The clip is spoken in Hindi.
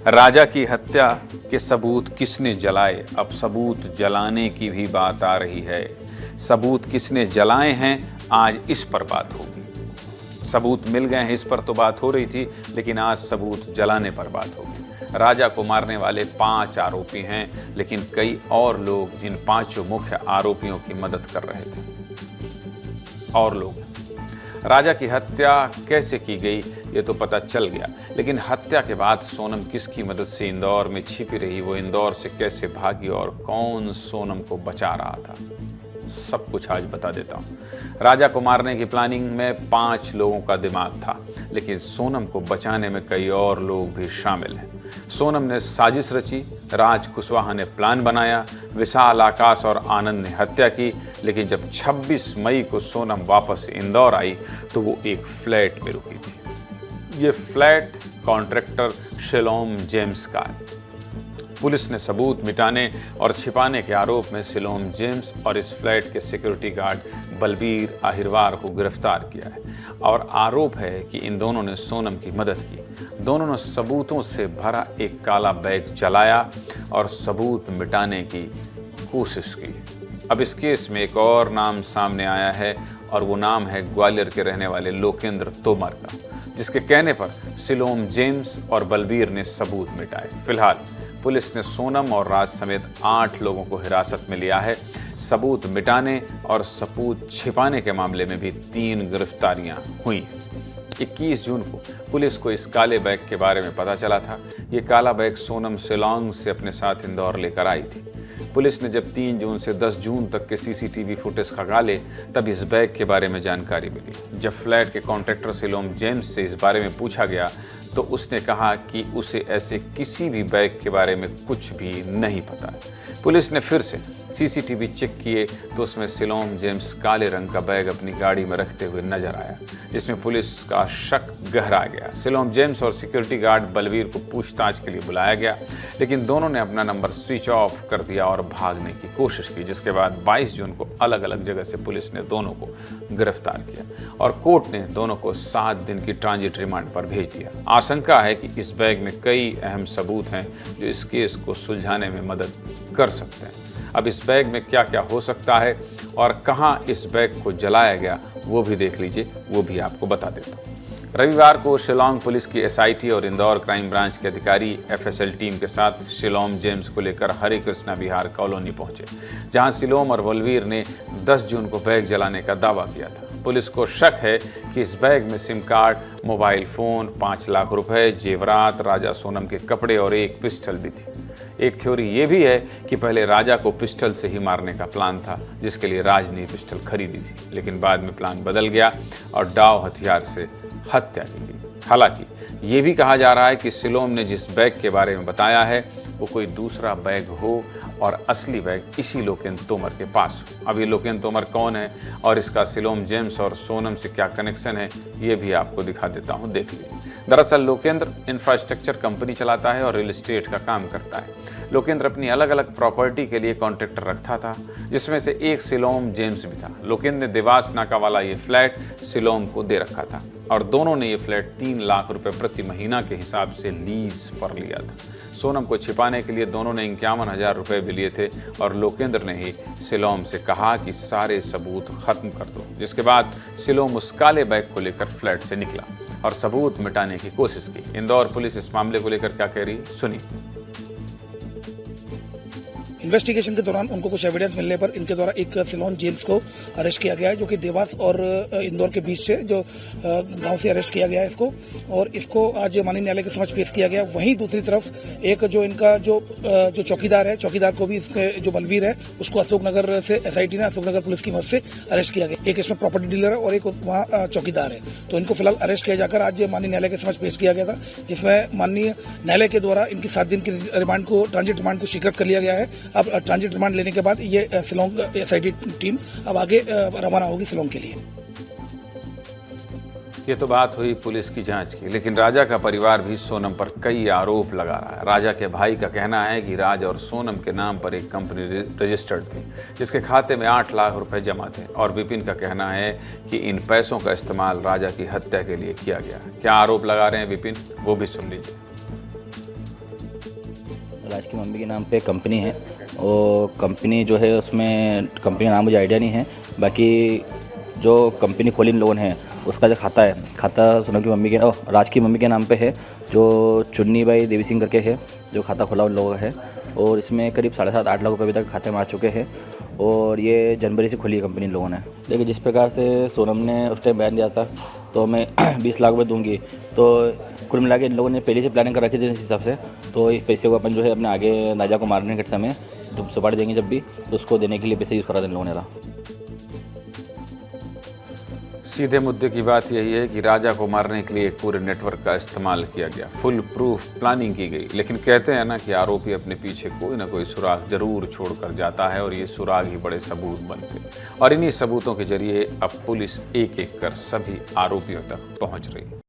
राजा की हत्या के सबूत किसने जलाए? अब सबूत जलाने की भी बात आ रही है। सबूत किसने जलाए हैं, आज इस पर बात होगी। सबूत मिल गए हैं, इस पर तो बात हो रही थी, लेकिन आज सबूत जलाने पर बात होगी। राजा को मारने वाले 5 आरोपी हैं, लेकिन कई और लोग इन 5 मुख्य आरोपियों की मदद कर रहे थे। और लोग राजा की हत्या कैसे की गई ये तो पता चल गया, लेकिन हत्या के बाद सोनम किसकी मदद से इंदौर में छिपी रही, वो इंदौर से कैसे भागी और कौन सोनम को बचा रहा था, सब कुछ आज बता देता हूँ। राजा को मारने की प्लानिंग में 5 लोगों का दिमाग था, लेकिन सोनम को बचाने में कई और लोग भी शामिल हैं। सोनम ने साजिश रची, राज कुशवाहा ने प्लान बनाया, विशाल, आकाश और आनंद ने हत्या की। लेकिन जब 26 मई को सोनम वापस इंदौर आई तो वो एक फ्लैट में रुकी थी। ये फ्लैट कॉन्ट्रैक्टर शिलोम जेम्स का है। पुलिस ने सबूत मिटाने और छिपाने के आरोप में शिलोम जेम्स और इस फ्लैट के सिक्योरिटी गार्ड बलबीर आहिरवार को गिरफ्तार किया है और आरोप है कि इन दोनों ने सोनम की मदद की। दोनों ने सबूतों से भरा एक काला बैग जलाया और सबूत मिटाने की कोशिश की। अब इस केस में एक और नाम सामने आया है और वो नाम है ग्वालियर के रहने वाले लोकेंद्र तोमर का, जिसके कहने पर शिलोम जेम्स और बलबीर ने सबूत मिटाए। फिलहाल पुलिस ने सोनम और राज समेत 8 लोगों को हिरासत में लिया है। सबूत मिटाने और सबूत छिपाने के मामले में भी 3 गिरफ्तारियां हुई हैं। 21 जून को पुलिस को इस काले बैग के बारे में पता चला था। ये काला बैग सोनम शिलोंग से अपने साथ इंदौर लेकर आई थी। पुलिस ने जब 3 जून से 10 जून तक के सीसीटीवी फुटेज खंगाले तब इस बैग के बारे में जानकारी मिली। जब फ्लैट के कॉन्ट्रैक्टर शिलोम जेम्स से इस बारे में पूछा गया तो उसने कहा कि उसे ऐसे किसी भी बैग के बारे में कुछ भी नहीं पता है। पुलिस ने फिर से सीसीटीवी चेक किए तो उसमें शिलोम जेम्स काले रंग का बैग अपनी गाड़ी में रखते हुए नजर आया, जिसमें पुलिस का शक गहरा गया। शिलोम जेम्स और सिक्योरिटी गार्ड बलबीर को पूछताछ के लिए बुलाया गया, लेकिन दोनों ने अपना नंबर स्विच ऑफ कर दिया और भागने की कोशिश की, जिसके बाद 22 जून को अलग अलग जगह से पुलिस ने दोनों को गिरफ्तार किया और कोर्ट ने दोनों को 7 दिन की ट्रांजिट रिमांड पर भेज दिया। आशंका है कि इस बैग में कई अहम सबूत हैं जो इस केस को सुलझाने में मदद कर सकते हैं। अब इस बैग में क्या क्या हो सकता है और कहां इस बैग को जलाया गया वो भी देख लीजिए, वो भी आपको बता देता हूं। रविवार को शिलोंग पुलिस की एसआईटी और इंदौर क्राइम ब्रांच के अधिकारी एफएसएल टीम के साथ शिलोम जेम्स को लेकर हरे कृष्णा विहार कॉलोनी पहुंचे, जहां शिलोम और बलवीर ने 10 जून को बैग जलाने का दावा किया था। पुलिस को शक है कि इस बैग में SIM card, mobile phone, 5 lakh रुपए, जेवरात, राजा सोनम के कपड़े और एक पिस्टल भी थी। एक थ्योरी ये भी है कि पहले राजा को पिस्टल से ही मारने का प्लान था, जिसके लिए राज ने पिस्टल खरीदी थी, लेकिन बाद में प्लान बदल गया और डाव हथियार से हत्या की गई। हालांकि ये भी कहा जा रहा है कि शिलोम ने जिस बैग के बारे में बताया है वो कोई दूसरा बैग हो और असली बैग इसी लोकेंद्र तोमर के पास हो। अब ये लोकेंद्र तोमर कौन है और इसका शिलोम जेम्स और सोनम से क्या कनेक्शन है, ये भी आपको दिखा देता हूँ, देख लीजिए। दरअसल लोकेंद्र इंफ्रास्ट्रक्चर कंपनी चलाता है और रियल एस्टेट का काम करता है। लोकेंद्र अपनी अलग अलग प्रॉपर्टी के लिए कॉन्ट्रैक्टर रखता था, जिसमें से एक शिलोम जेम्स भी था। लोकेंद्र ने देवास नाका वाला ये फ्लैट शिलोम को दे रखा था और दोनों ने ये फ्लैट 3 लाख रुपए प्रति महीना के हिसाब से लीज पर लिया था। सोनम को छिपाने के लिए दोनों ने 51,000 रुपए भी लिए थे और लोकेंद्र ने ही शिलोम से कहा कि सारे सबूत खत्म कर दो, जिसके बाद शिलोम उस काले बैग को लेकर फ्लैट से निकला और सबूत मिटाने की कोशिश की। इंदौर पुलिस इस मामले को लेकर क्या कह रही, सुनिए। इन्वेस्टिगेशन के दौरान उनको कुछ एविडेंस मिलने पर इनके द्वारा एक शिलोम जेम्स को अरेस्ट किया गया है, जो कि देवास और इंदौर के बीच से जो गांव से अरेस्ट किया गया है इसको, और इसको आज माननीय न्यायालय के समक्ष पेश किया गया। वहीं दूसरी तरफ एक जो इनका जो चौकीदार है, चौकीदार को भी इसके जो बलवीर है उसको अशोकनगर से एसआईटी ने अशोकनगर पुलिस की मदद से अरेस्ट किया गया। एक इसमें प्रॉपर्टी डीलर है और एक वहाँ चौकीदार है, तो इनको फिलहाल अरेस्ट किया जाकर आज माननीय न्यायालय के समक्ष पेश किया गया था, जिसमें माननीय न्यायालय के द्वारा इनकी 7 दिन की रिमांड को, ट्रांजिट रिमांड को स्वीकृत कर लिया गया है। अब ट्रांजिट रिमांड लेने के बाद ये शिलोंग एसआईटी टीम अब आगे रवाना होगी शिलोंग के लिए। ये तो बात हुई पुलिस की जांच की, लेकिन राजा का परिवार भी सोनम पर कई आरोप लगा रहा है। राजा के भाई का कहना है कि राज और सोनम के नाम पर एक कंपनी रजिस्टर्ड थी, जिसके खाते में 8 लाख रुपए जमा थे, और विपिन का कहना है कि इन पैसों का इस्तेमाल राजा की हत्या के लिए किया गया। क्या आरोप लगा रहे हैं विपिन, वो भी सुन लीजिए। राज की मम्मी के नाम पे कंपनी है और कंपनी जो है उसमें कंपनी का नाम मुझे आइडिया नहीं है। बाकी जो कंपनी खोली इन लोगों ने उसका जो खाता है, खाता सोनम की मम्मी के राज की मम्मी के नाम पे है, जो चुन्नी बाई देवी सिंह करके है जो खाता खोला उन लोगों का है। और इसमें करीब 7.5-8 लाख रुपये अभी तक खाते में आ चुके हैं और ये जनवरी से खुली है कंपनी इन लोगों ने। देखिए जिस प्रकार से सोनम ने उस टाइम बयान दिया था तो मैं 20 लाख रुपये दूंगी, तो कुल मिला के इन लोगों ने पहले से प्लानिंग कर रखी थी इस हिसाब से। तो इस पैसे को अपन जो है अपने आगे नाजा को मारने के समय जब सुपारी देंगे जब भी, तो उसको देने के लिए पैसे यूज़ करा था इन लोगों ने। सीधे मुद्दे की बात यही है कि राजा को मारने के लिए एक पूरे नेटवर्क का इस्तेमाल किया गया, फुल प्रूफ प्लानिंग की गई। लेकिन कहते हैं ना कि आरोपी अपने पीछे कोई ना कोई सुराग जरूर छोड़कर जाता है और ये सुराग ही बड़े सबूत बनते हैं और इन्हीं सबूतों के जरिए अब पुलिस एक एक कर सभी आरोपियों तक पहुंच रही है।